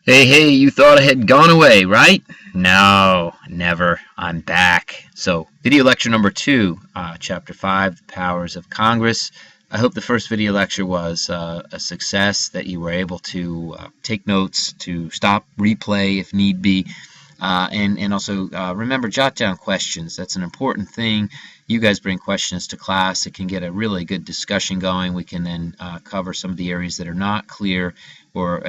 Hey, you thought I had gone away, right? No, never. I'm back. So, video lecture number 2, chapter 5, The Powers of Congress. I hope the first video lecture was a success, that you were able to take notes, to stop, replay if need be, and also remember, jot down questions. That's an important thing. You guys bring questions to class. It can get a really good discussion going. We can then cover some of the areas that are not clear, or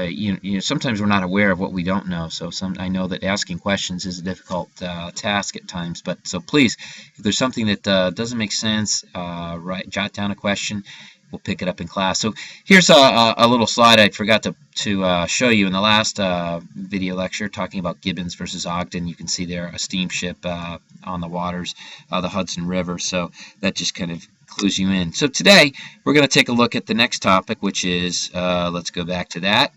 sometimes we're not aware of what we don't know. So I know that asking questions is a difficult task at times. But so please, if there's something that doesn't make sense, jot down a question. We'll pick it up in class. So here's a little slide I forgot to show you in the last video lecture, talking about Gibbons versus Ogden. You can see there a steamship on the waters, the Hudson River. So that just kind of clues you in. So today we're going to take a look at the next topic, which is, let's go back to that,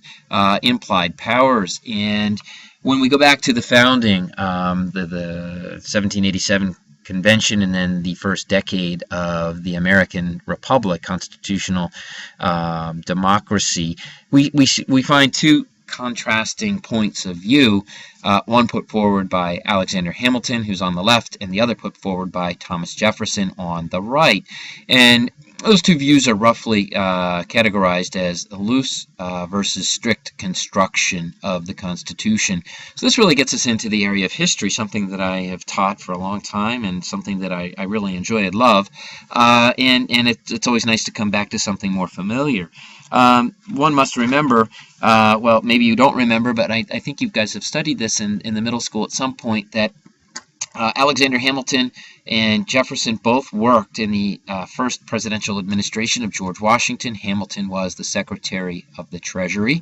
implied powers. And when we go back to the founding, the 1787 Convention, and then the first decade of the American Republic, constitutional democracy, we find two contrasting points of view, one put forward by Alexander Hamilton, who's on the left, and the other put forward by Thomas Jefferson on the right. And those two views are roughly categorized as loose versus strict construction of the Constitution. So this really gets us into the area of history, something that I have taught for a long time and something that I really enjoy and love. And it's always nice to come back to something more familiar. One must remember, well, maybe you don't remember, but I think you guys have studied this in the middle school at some point, that Alexander Hamilton and Jefferson both worked in the first presidential administration of George Washington. Hamilton was the Secretary of the Treasury,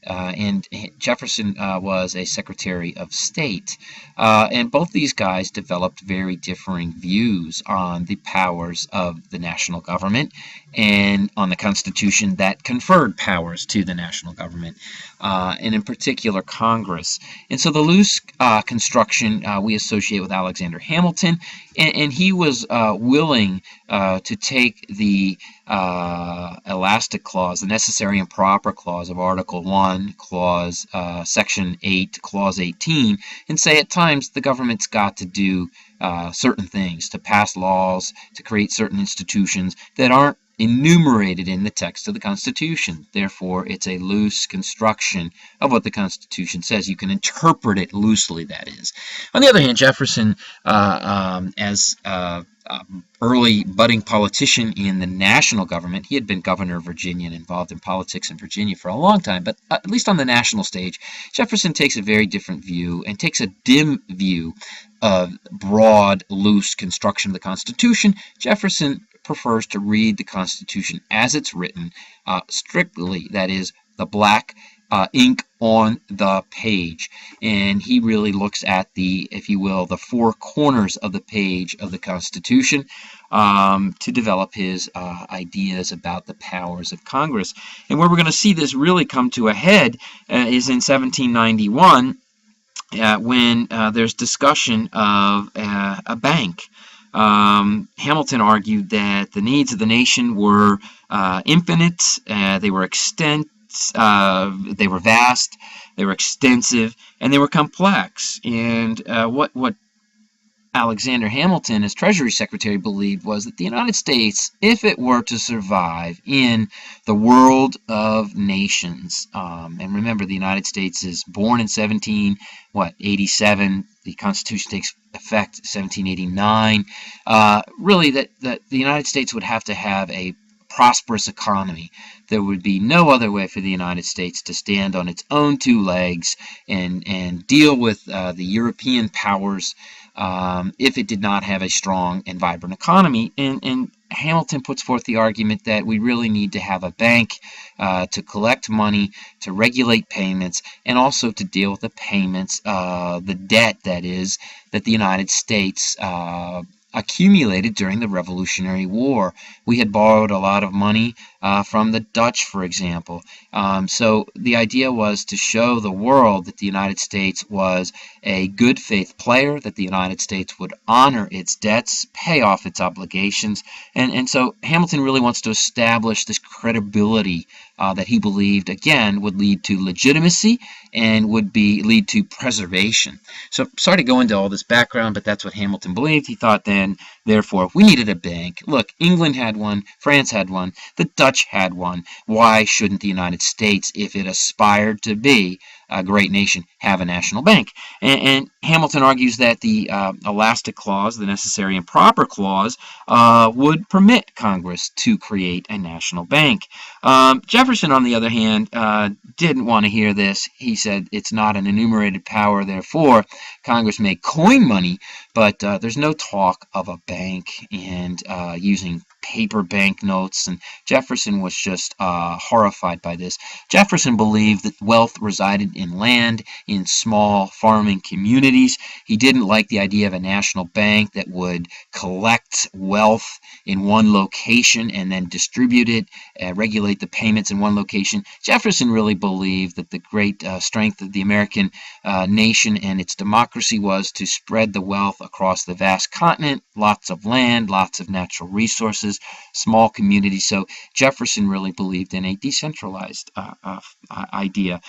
and Jefferson was a Secretary of State. And both these guys developed very differing views on the powers of the national government and on the Constitution that conferred powers to the national government, and in particular Congress. And so the loose construction we associate with Alexander Hamilton, and he was willing to take the elastic clause, the necessary and proper clause of Article 1, clause Section 8, clause 18, and say at times the government's got to do certain things, to pass laws, to create certain institutions that aren't enumerated in the text of the Constitution. Therefore, it's a loose construction of what the Constitution says. You can interpret it loosely, that is. On the other hand, Jefferson, as early budding politician in the national government, he had been governor of Virginia and involved in politics in Virginia for a long time, but at least on the national stage, Jefferson takes a very different view and takes a dim view of broad, loose construction of the Constitution. Jefferson prefers to read the Constitution as it's written, strictly, that is, the black ink on the page. And he really looks at the, if you will, the four corners of the page of the Constitution to develop his ideas about the powers of Congress. And where we're going to see this really come to a head is in 1791, when there's discussion of a bank. Hamilton argued that the needs of the nation were infinite, they were they were vast, they were extensive, and they were complex. And what Alexander Hamilton, as Treasury Secretary, believed was that the United States, if it were to survive in the world of nations, and remember, the United States is born in 87. The Constitution takes effect 1789. Really, that the United States would have to have a prosperous economy. There would be no other way for the United States to stand on its own two legs and deal with the European powers if it did not have a strong and vibrant economy. And Hamilton puts forth the argument that we really need to have a bank to collect money, to regulate payments, and also to deal with the payments, the debt, that is, that the United States accumulated during the Revolutionary War. We had borrowed a lot of money from the Dutch, for example. So the idea was to show the world that the United States was a good faith player, that the United States would honor its debts, pay off its obligations. And so Hamilton really wants to establish this credibility that he believed, again, would lead to legitimacy and would lead to preservation. So sorry to go into all this background, but that's what Hamilton believed. He thought then, therefore, we needed a bank. Look, England had one, France had one, the Dutch had one. Why shouldn't the United States, if it aspired to be a great nation, have a national bank? And Hamilton argues that the elastic clause, the necessary and proper clause, would permit Congress to create a national bank. Jefferson, on the other hand, didn't want to hear this. He said it's not an enumerated power, therefore Congress may coin money, but there's no talk of a bank and using paper banknotes, and Jefferson was just horrified by this. Jefferson believed that wealth resided in land, in small farming communities. He didn't like the idea of a national bank that would collect wealth in one location and then distribute it, regulate the payments in one location. Jefferson really believed that the great strength of the American nation and its democracy was to spread the wealth across the vast continent, lots of land, lots of natural resources, small communities. So Jefferson really believed in a decentralized idea.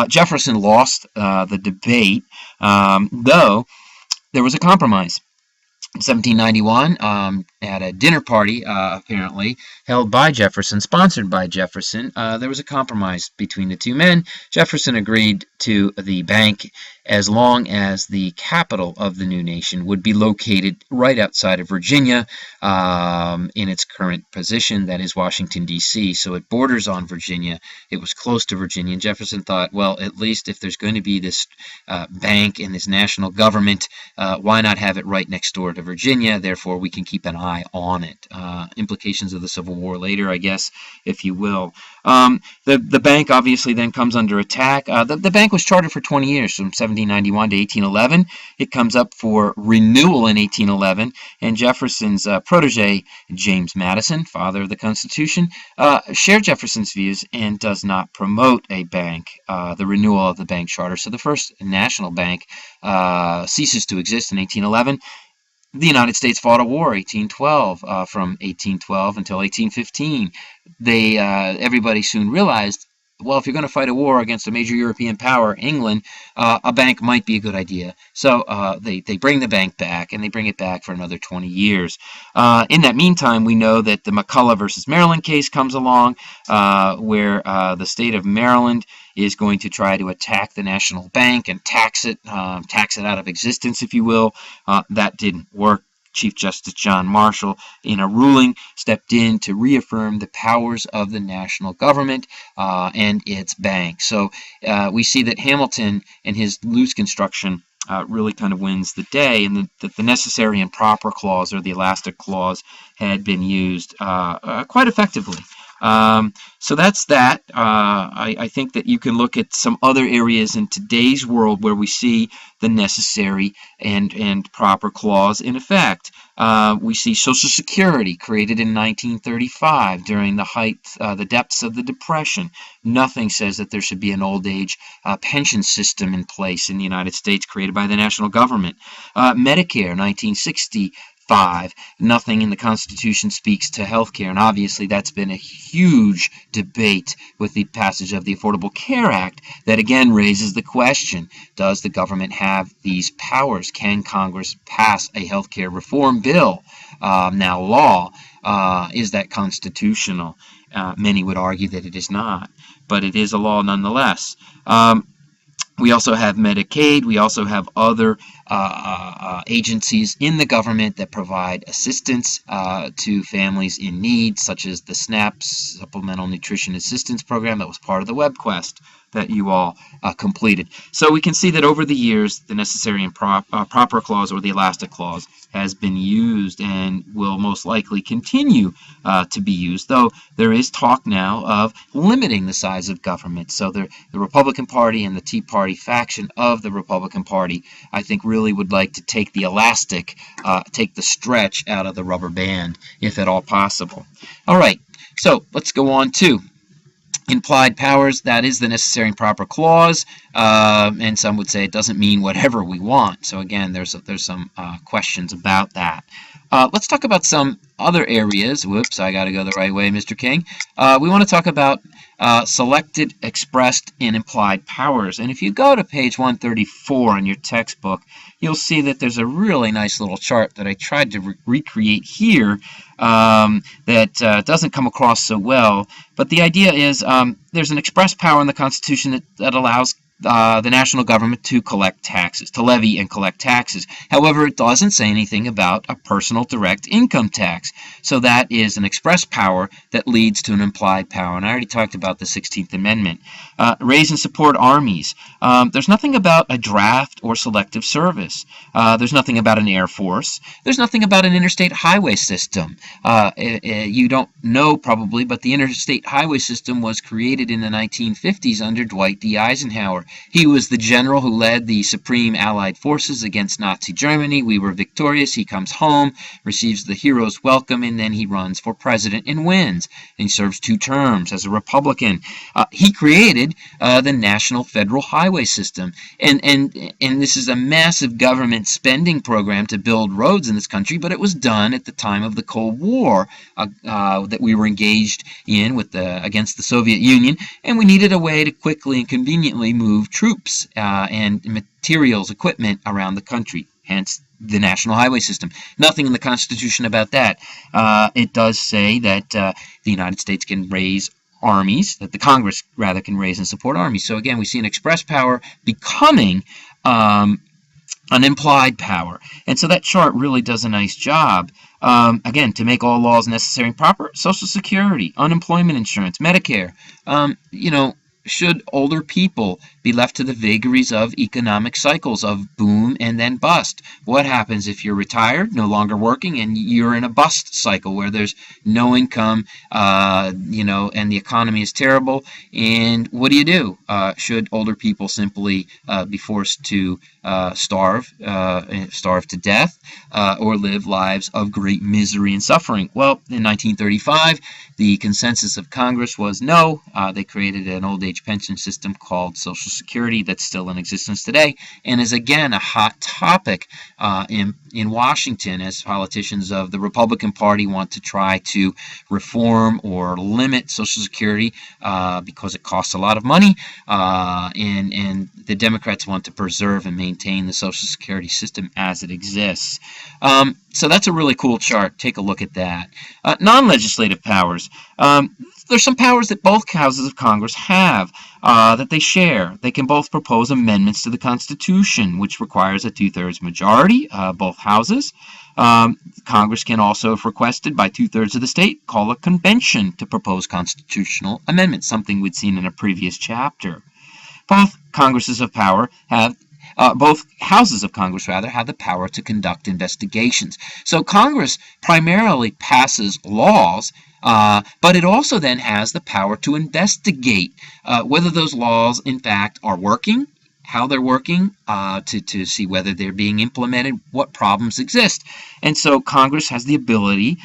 Jefferson lost the debate, though there was a compromise. In 1791, at a dinner party, apparently, held by Jefferson, sponsored by Jefferson, there was a compromise between the two men. Jefferson agreed to the bank as long as the capital of the new nation would be located right outside of Virginia in its current position, that is Washington, D.C. So it borders on Virginia. It was close to Virginia, and Jefferson thought, well, at least if there's going to be this bank and this national government, why not have it right next door to Virginia? Therefore, we can keep an eye on it. Implications of the Civil War later, I guess, if you will. The bank obviously then comes under attack. The bank was chartered for 20 years, from 1791 to 1811. It comes up for renewal in 1811, and Jefferson's protege, James Madison, father of the Constitution, shared Jefferson's views and does not promote a bank, the renewal of the bank charter. So the first national bank ceases to exist in 1811. The United States fought a war, 1812, from 1812 until 1815. Everybody soon realized, well, if you're going to fight a war against a major European power, England, a bank might be a good idea. So they bring the bank back, and they bring it back for another 20 years. In that meantime, we know that the Mcculloch versus Maryland case comes along, where the state of Maryland is going to try to attack the national bank and tax it out of existence, if you will. That didn't work. Chief Justice John Marshall, in a ruling, stepped in to reaffirm the powers of the national government and its bank. So we see that Hamilton and his loose construction really kind of wins the day, and that the necessary and proper clause, or the elastic clause, had been used quite effectively. So that's that. I think that you can look at some other areas in today's world where we see the necessary and proper clause in effect. We see Social Security created in 1935 during the depths of the Depression. Nothing says that there should be an old age pension system in place in the United States created by the national government. Medicare, 1965. Nothing in the Constitution speaks to health care, and obviously that's been a huge debate with the passage of the Affordable Care Act that again raises the question, does the government have these powers? Can Congress pass a health care reform bill? Now law, is that constitutional? Many would argue that it is not, but it is a law nonetheless. We also have Medicaid. We also have other agencies in the government that provide assistance to families in need, such as the SNAP, Supplemental Nutrition Assistance Program, that was part of the WebQuest that you all completed. So we can see that over the years, the necessary and proper clause, or the elastic clause, has been used and will most likely continue to be used, though there is talk now of limiting the size of government. So the Republican Party and the Tea Party faction of the Republican Party, I think, really would like to take the elastic, take the stretch out of the rubber band, if at all possible. All right, so let's go on to implied powers. That is the necessary and proper clause, and some would say it doesn't mean whatever we want. So again, there's some questions about that. Let's talk about some other areas. Whoops, I got to go the right way, Mr. King. We want to talk about selected, expressed, and implied powers. And if you go to page 134 in your textbook, you'll see that there's a really nice little chart that I tried to recreate here that doesn't come across so well. But the idea is there's an express power in the Constitution that allows the national government to collect taxes, to levy and collect taxes. However, it doesn't say anything about a personal direct income tax. So that is an express power that leads to an implied power. And I already talked about the 16th Amendment. Raise and support armies. There's nothing about a draft or selective service. There's nothing about an Air Force. There's nothing about an interstate highway system. You don't know probably, but the interstate highway system was created in the 1950s under Dwight D. Eisenhower. He was the general who led the supreme Allied forces against Nazi Germany. We were victorious. He comes home, receives the hero's welcome, and then he runs for president and wins. And he serves 2 terms as a Republican. He created the National Federal Highway System. And this is a massive government spending program to build roads in this country, but it was done at the time of the Cold War that we were engaged in against the Soviet Union, and we needed a way to quickly and conveniently move troops and materials, equipment around the country, hence the National Highway System. Nothing in the Constitution about that. It does say that the United States can raise armies, that the Congress, rather, can raise and support armies. So again, we see an express power becoming an implied power. And so that chart really does a nice job. Again, to make all laws necessary and proper, Social Security, unemployment insurance, Medicare, should older people be left to the vagaries of economic cycles of boom and then bust? What happens if you're retired, no longer working, and you're in a bust cycle where there's no income, and the economy is terrible? And what do? Should older people simply be forced to starve to death, or live lives of great misery and suffering? Well, in 1935, the consensus of Congress was no. They created an old age pension system called Social Security that's still in existence today, and is again a hot topic in Washington, as politicians of the Republican Party want to try to reform or limit Social Security because it costs a lot of money, and the Democrats want to preserve and maintain the Social Security system as it exists. So that's a really cool chart. Take a look at that. Non-legislative powers. There's some powers that both houses of Congress have that they share. They can both propose amendments to the Constitution, which requires a 2/3 majority, both houses. Congress can also, if requested by 2/3 of the state, call a convention to propose constitutional amendments, something we'd seen in a previous chapter. Both houses of Congress have the power to conduct investigations. So Congress primarily passes laws, but it also then has the power to investigate whether those laws, in fact, are working, how they're working, to see whether they're being implemented, what problems exist. And so Congress has the ability,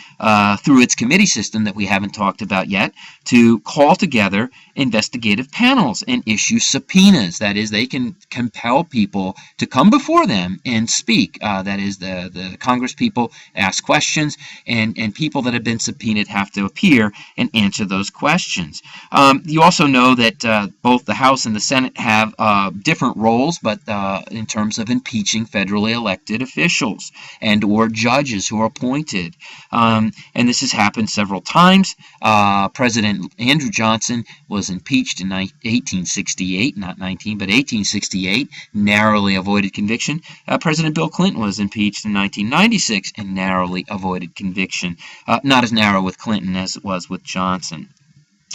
through its committee system that we haven't talked about yet, to call together investigative panels and issue subpoenas. That is, they can compel people to come before them and speak. That is, the Congress people ask questions, and people that have been subpoenaed have to appear and answer those questions. You also know that both the House and the Senate have different roles, but in terms of impeaching federally elected officials and or judges who are appointed. And this has happened several times. President Andrew Johnson was impeached in 1868, not 19, but 1868, narrowly avoided conviction. President Bill Clinton was impeached in 1996 and narrowly avoided conviction. Not as narrow with Clinton as it was with Johnson.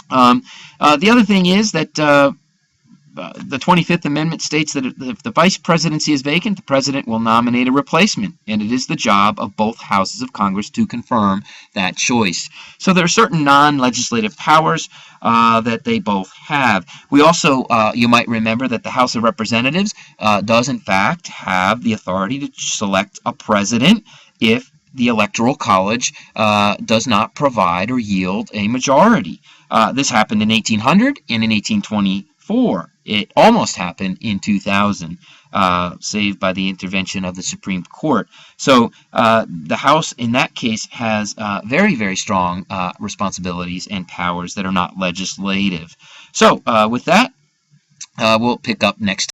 The other thing is that the 25th Amendment states that if the vice presidency is vacant, the president will nominate a replacement, and it is the job of both houses of Congress to confirm that choice. So there are certain non-legislative powers that they both have. We also, you might remember that the House of Representatives does in fact have the authority to select a president if the Electoral College does not provide or yield a majority. This happened in 1800 and in 1824. It almost happened in 2000, saved by the intervention of the Supreme Court. So the House, in that case, has very, very strong responsibilities and powers that are not legislative. So with that, we'll pick up next time.